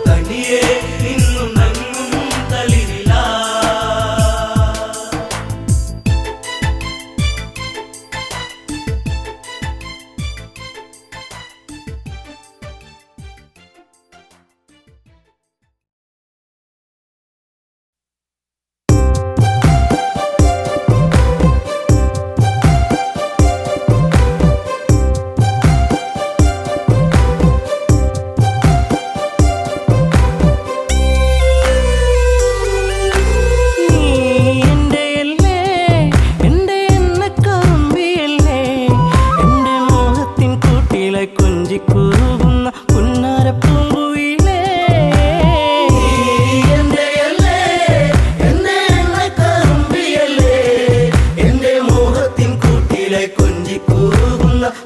തനിയെ നിന്നു നങ്ങും തളിരിലാ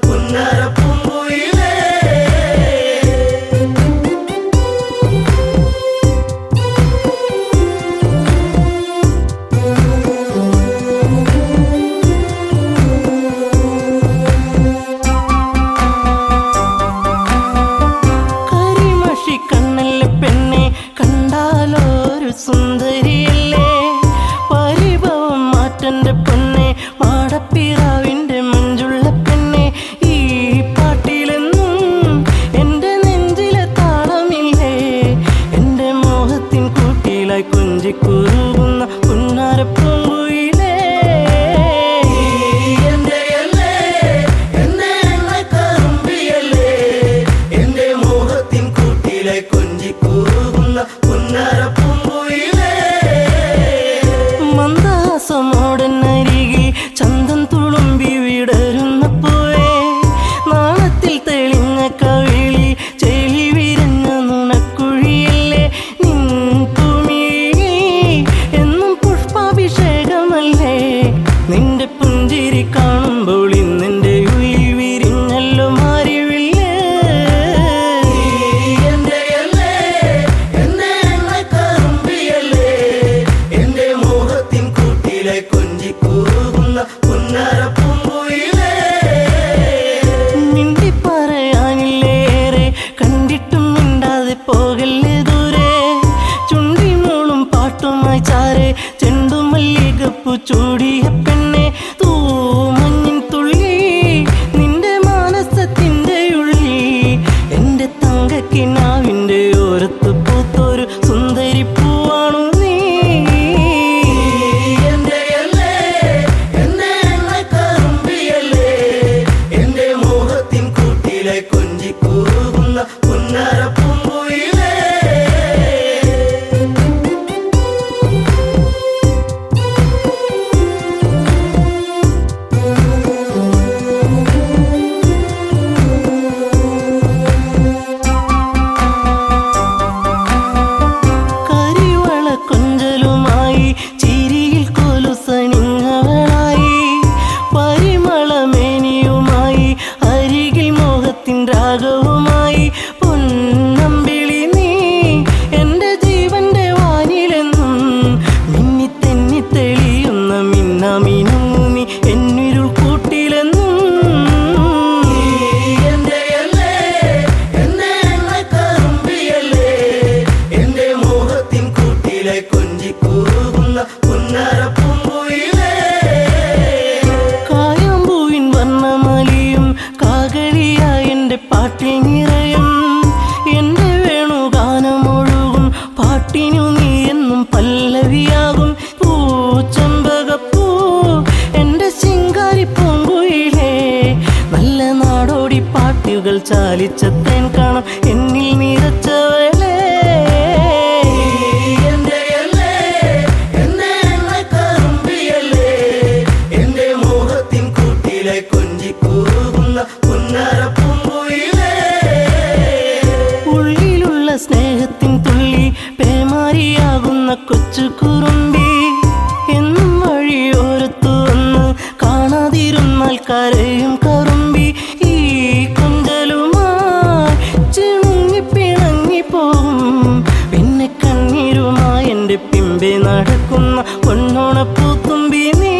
പുന്നരപ്പൂങ്കുയിലേ. കരിമഷി കണ്ണല്ല പെണ്ണെ കണ്ടാലോരു സുന്ദരിയല്ലേ, പരിഭവം മാറ്റന്റെ പെണ്ണെ മാടപ്പിറാവിന്റെ മഞ്ചുള്ള പെണ്ണെ. ഈ പാട്ടിലെന്നും എന്റെ നെഞ്ചിലെ താളമില്ലേ, എന്റെ മോഹത്തിൻ കൂട്ടിലായി കൊഞ്ചിക്കുറുകുന്ന പുന്നാരപ്പൂങ്കുയിലേ. മന്ദാസമോടനരികിൽ ചന്തം തുളുമ്പി വിടരുന്ന പൂവേ, നാളത്തിൽ തെളിഞ്ഞ കവിളി ചെളി വിരഞ്ഞ നുണക്കുഴിയല്ലേ. നിൻ ഭൂമിയിൽ എന്നും പുഷ്പാഭിഷേകമല്ലേ, നിന്റെ പുഞ്ചിരി കാണുമ്പോൾ ഇന്നെന്റെ ഉയിൽ വിരിഞ്ഞല്ലോ മാറിവില്ലേ. മിണ്ടി പറയാനില്ലേറെ കണ്ടിട്ടും മിണ്ടാതെ പോകല്ലേ ദൂരെ, ചുണ്ടിനോളും പാട്ടുമായി ചാരെ ചെണ്ടുമല്ലികപ്പു ചൂടിയ പെണ്ണെ. തൂമഞ്ഞിൻ തുള്ളി നിന്റെ മാനസത്തിന്റെ ഉള്ളിൽ, എന്റെ തങ്കക്കിനാവിന്റെ ഓരത്ത് പൂത്തൊരു സുന്ദരി പൂവാണു നീ. കരിവള കൊഞ്ചലുമായി ചിരിയിൽ കൊലുസണിഞ്ഞവളായി, പരിമളമേനിയുമായി അരികിൽ മോഹത്തിൻ രാഗവുമായി. പൊന്നമ്പിളി നീ എന്റെ ജീവന്റെ വാനിലെന്നും മിന്നി തെന്നി തെളിയുന്ന മിന്നാമിനുങ്ങു നീ എന്നിരുൾ കൂട്ടിലെന്നും. കായാമ്പൂവിൻ വർണ്ണമലിയും കാകളിയായ എന്റെ പാട്ടിൽ നിറയും, എന്റെ വേണുഗാനമൊഴുകും പാട്ടിനു നീ എന്നും പല്ലവിയാകും. പൂച്ചമ്പകപ്പൂ എന്റെ ശിങ്കാരി പൂങ്കുയിലേ, നല്ല നാടോടി പാട്ടുകൾ ചാലിച്ച തേൻ കാണാം എന്നിൽ നിറച്ചവളേ. ഉള്ളിലുള്ള സ്നേഹത്തിൻ തുള്ളി പേമാരിയാകുന്ന കൊച്ചു കുറുമ്പി, എന്നും വഴിയോരത്തു വന്ന് കാണാതിരുന്നാൽ കരയും കറുമ്പി. ഈ കൊഞ്ചലുമായി ചിണുങ്ങി പിണങ്ങിപ്പോകും, പിന്നെ കണ്ണീരുമായി എന്റെ പിമ്പെ നടക്കുന്ന പൊന്നോണപ്പൂത്തുമ്പി നീ.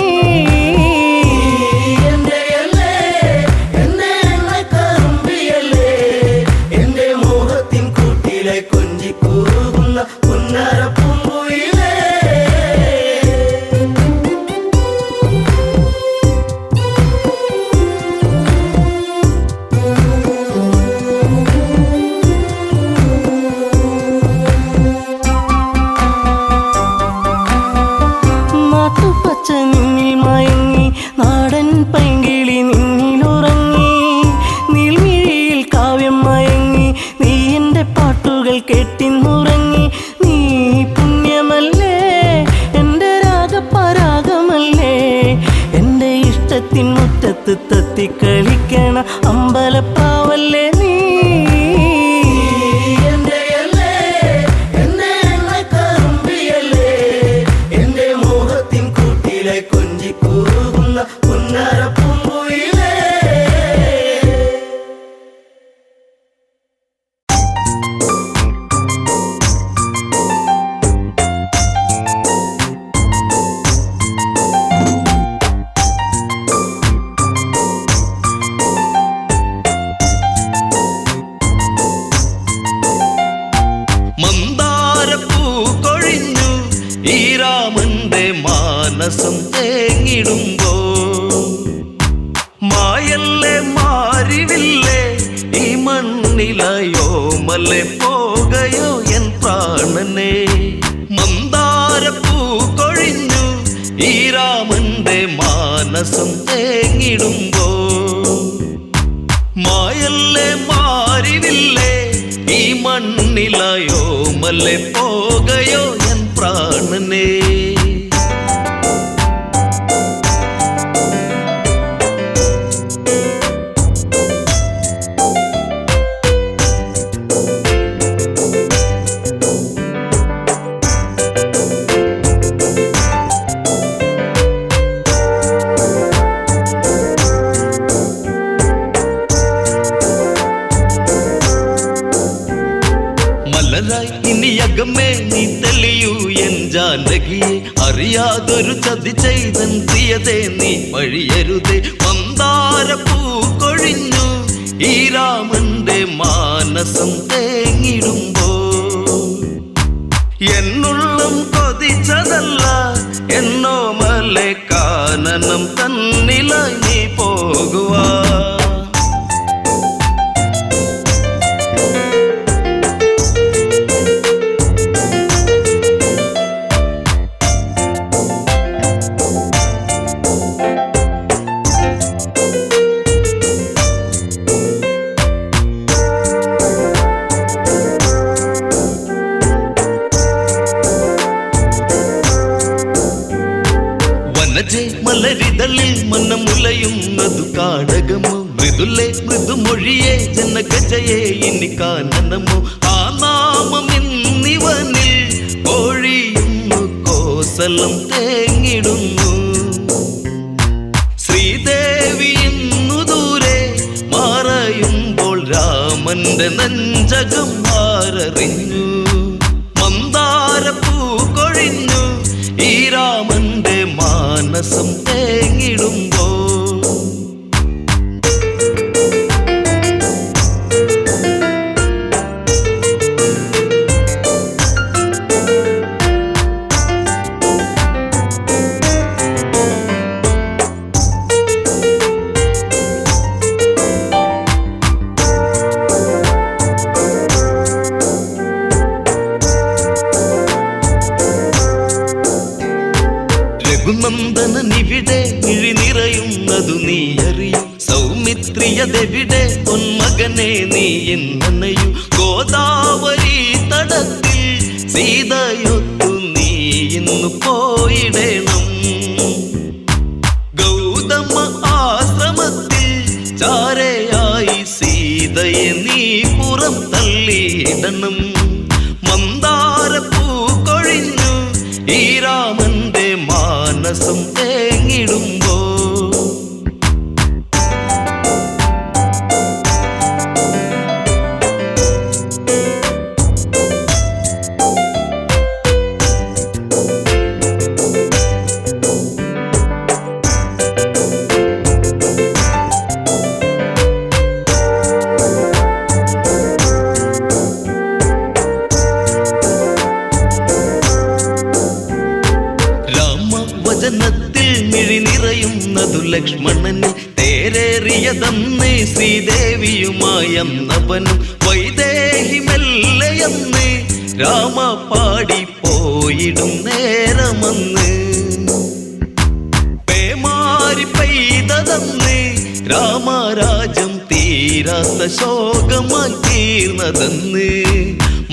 നാട്ടുപച്ച നിന്നിൽ മയങ്ങി നാടൻ പൈങ്കിളി നിന്നിലുറങ്ങി, നീൽമിഴിയിൽ കാവ്യം മയങ്ങി നീ എന്റെ പാട്ടുകൾ കേട്ടിന്നുറങ്ങി. നീ പുണ്യമല്ലേ എന്റെ രാഗപരാഗമല്ലേ, എന്റെ ഇഷ്ടത്തിൻ മുറ്റത്ത് തത്തിക്കളിക്കണ അമ്പലപ്പാവല്ലേ നീ. കൊഞ്ചിക്കൂറുകുന്ന പുന്നരപ്പൂങ്കുയിലേ. മണ്ണിലയോ മലെ പോകയോ എൻ പ്രാണനെ മന്ദാരപ്പൂ കൊഴിഞ്ഞു ഈ രാമന്റെ മാനസം തേങ്ങിടുമ്പോ മായല്ലേ മാറിവില്ലേ ഈ മണ്ണിലയോ മലെ പോകയോ എൻ പ്രാണനെ ഇനിയകമേ നീ തെളിയൂ എൻ ജാനകിയെ അറിയാതൊരു ചതി ചെയ്തൻ പ്രിയതേ നീ വഴിയരുതേ മന്ദാരപ്പൂ കൊഴിഞ്ഞു ഈ രാമന്റെ മാനസം തേങ്ങിടുമ്പോ എന്നുള്ളം കൊതിച്ചതല്ല എന്നോ മലെ കാനനം തന്നിലായി നീ പോകുവാ മലരിതളിൽ മനമുലയുന്നതു കാടകമോ മൃദുലേ മൃദുമൊഴിയേ ജനഗജയേ ഇനി കാനനമോ ആ നാമം ഇന്നിവനിൽ കോഴിയുന്നു കോസലം തേങ്ങിടുന്നു ശ്രീദേവി ഇന്നു ദൂരെ മറയുമ്പോൾ രാമന്റെ നെഞ്ചകം ആരറിഞ്ഞു മന്ദാരപ്പൂ കൊഴിഞ്ഞു ഈ രാമന്റെ മാനസം തേങ്ങിടുമ്പോ രഘുനന്ദനനിവിടെ മിഴി നിറയുന്നതു നീ അറിയും സൗമിത്രിയതെവിടെ പൊന്മകനെ നീ എന്നനയു ഗോദാവരി തടത്തിൽ സീതയൊത്തു നീ ഇന്നു പോയിടണം ഗൗതമ ആശ്രമത്തിൽ ചാരയായി സീതയെ നീ പുറം തള്ളിയിടണം മന്ദാരപ്പൂ കൊഴിഞ്ഞു ഈ രാമന്റെ മാനസം തേങ്ങിടുമ്പോ വചനത്തിൽ മിഴി നിറയുന്നതു ലക്ഷ്മണന് തേരേറിയതന്ന് ശ്രീദേവിയുമായന്നവനും വൈദേഹി മെല്ലയെന്ന് രാമ പാടി പോയിടും നേരമന്ന് പേമാരി പെയ്തതന്ന് രാമരാജം തീരാത്ത ശോകമായി തീർന്നതെന്ന്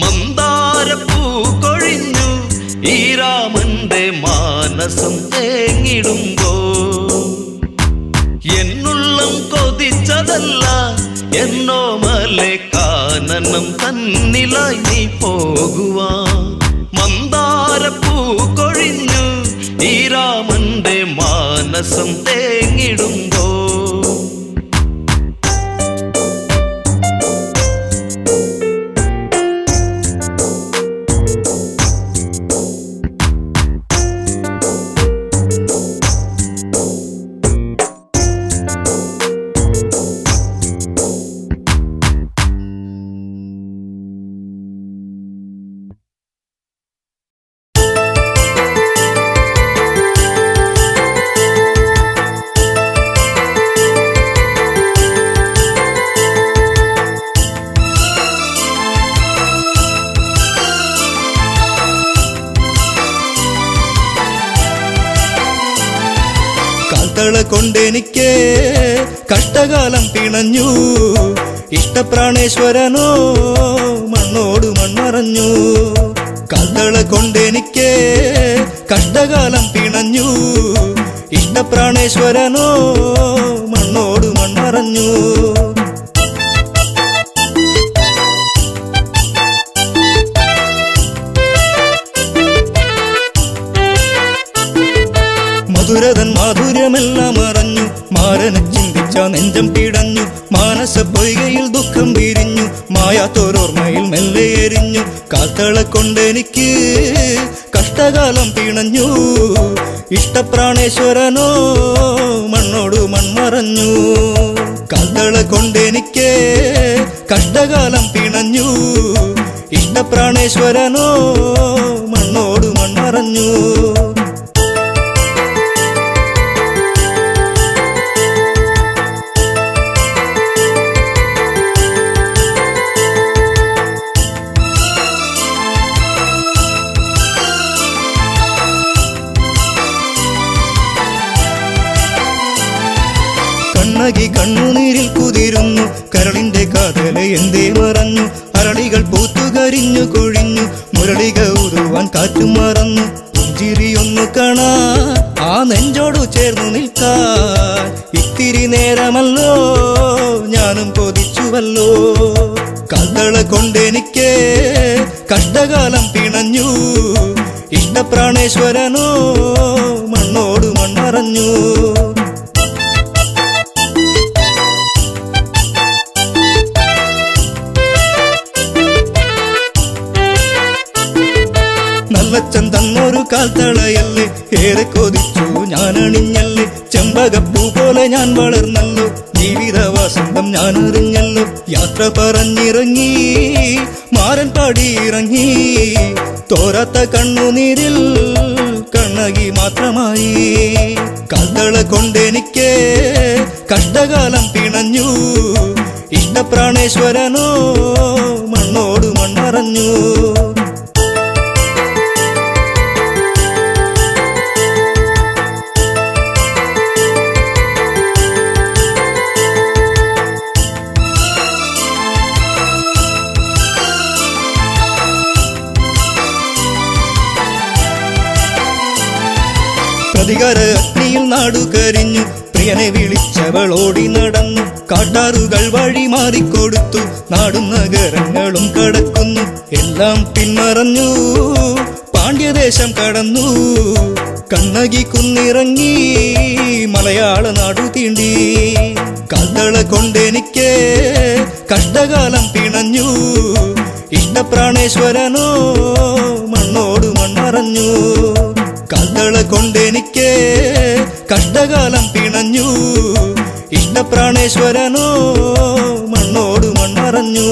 മന്ദാരപ്പൂ കൊഴിഞ്ഞു ഈ രാമന്റെ മാനസം തേങ്ങിടുമ്പോ എന്നുള്ളം കൊതിച്ചതല്ല എന്നോ മലെ കാനനം തന്നിലായി നീ പോകുവാ മന്ദാരപ്പൂ കൊഴിഞ്ഞു ഈ രാമന്റെ മാനസം തേങ്ങിടുമ്പോ കാൽത്തള കൊണ്ടെനിക്ക് കഷ്ടകാലം പിണഞ്ഞു ഇഷ്ടപ്രാണേശ്വരനോ മണ്ണോട് മൺമറഞ്ഞു കാൽത്തള കൊണ്ടെനിക്ക് കഷ്ടകാലം പിണഞ്ഞു ഇഷ്ടപ്രാണേശ്വരനോ മണ്ണോട് മൺമറഞ്ഞു മധുരതൻ മാധുര്യമെല്ലാം അറിഞ്ഞു മാരനെ ചിന്തിച്ച നെഞ്ചം പിടഞ്ഞു മാനസ പൊയ്കയിൽ ദുഃഖം വിരിഞ്ഞു മായാത്തോരോർമ്മയിൽ മെല്ലെ എരിഞ്ഞു കാൽത്തള കൊണ്ടെനിക്ക് കഷ്ടകാലം പിണഞ്ഞു ഇഷ്ടപ്രാണേശ്വരനോ മണ്ണോട് മൺമറഞ്ഞു കാൽത്തള കൊണ്ടെനിക്ക് കഷ്ടകാലം പിണഞ്ഞു ഇഷ്ടപ്രാണേശ്വരനോ മണ്ണോട് മൺമറഞ്ഞു കണ്ണകി കണ്ണുനീരിൽ കുതിരുന്നു കരളിന്റെ കാതല എന്തേ മറഞ്ഞു അരളികൾ പൂത്തുകരിഞ്ഞു കൊഴിഞ്ഞു മുരളിക ഉരുവാൻ കാറ്റും മറന്നു പുഞ്ചിരിയൊന്നു കാണാ ആ നെഞ്ചോടു ചേർന്നു നിൽക്കാൻ ഇത്തിരി നേരമല്ലോ ഞാനും കൊതിച്ചുവല്ലോ കാൽത്തള കൊണ്ടെനിക്ക് കഷ്ടകാലം പിണഞ്ഞു ഇഷ്ടപ്രാണേശ്വരനോ മണ്ണോട് മൺമറഞ്ഞു നല്ലച്ചൻ തന്നൊരു കാൽത്തളയല്ലേ ഏറെ കൊതിച്ചു ഞാൻ അണിഞ്ഞല്ലേ ചെമ്പകപ്പൂ പോലെ ഞാൻ വളർന്നല്ലോ ജീവിത വസന്തം ഞാൻ അറിഞ്ഞല്ലോ യാത്ര പറഞ്ഞിറങ്ങി മാരൻ പാടിയിറങ്ങി തോരാത്ത കണ്ണുനീരിൽ കണ്ണകി മാത്രമായി കാൽത്തള കൊണ്ടെനിക്ക് കഷ്ടകാലം പിണഞ്ഞു ഇഷ്ടപ്രാണേശ്വരനോ മണ്ണോട് മൺമറഞ്ഞു പ്രതികാര അഗ്നിയിൽ നാടു കരിഞ്ഞു പ്രിയനെ വിളിച്ചവൾ ഓടി നടന്നു കാട്ടാറുകൾ വഴി മാറിക്കൊടുത്തു നാടും നഗരങ്ങളും കടക്കുന്നു എല്ലാം പിന്മറഞ്ഞു പാണ്ഡ്യദേശം കടന്നു കണ്ണകി കുന്നിറങ്ങി മലയാള നാടു തീണ്ടി കാൽത്തള കൊണ്ടെനിക്ക് കഷ്ടകാലം പിണഞ്ഞു ഇഷ്ടപ്രാണേശ്വരനോ മണ്ണോട് മൺമറഞ്ഞു കാൽത്തള കൊണ്ടെനിക്ക് കഷ്ടകാലം പിണഞ്ഞു ഇഷ്ടപ്രാണേശ്വരനോ മണ്ണോട് മൺമറഞ്ഞു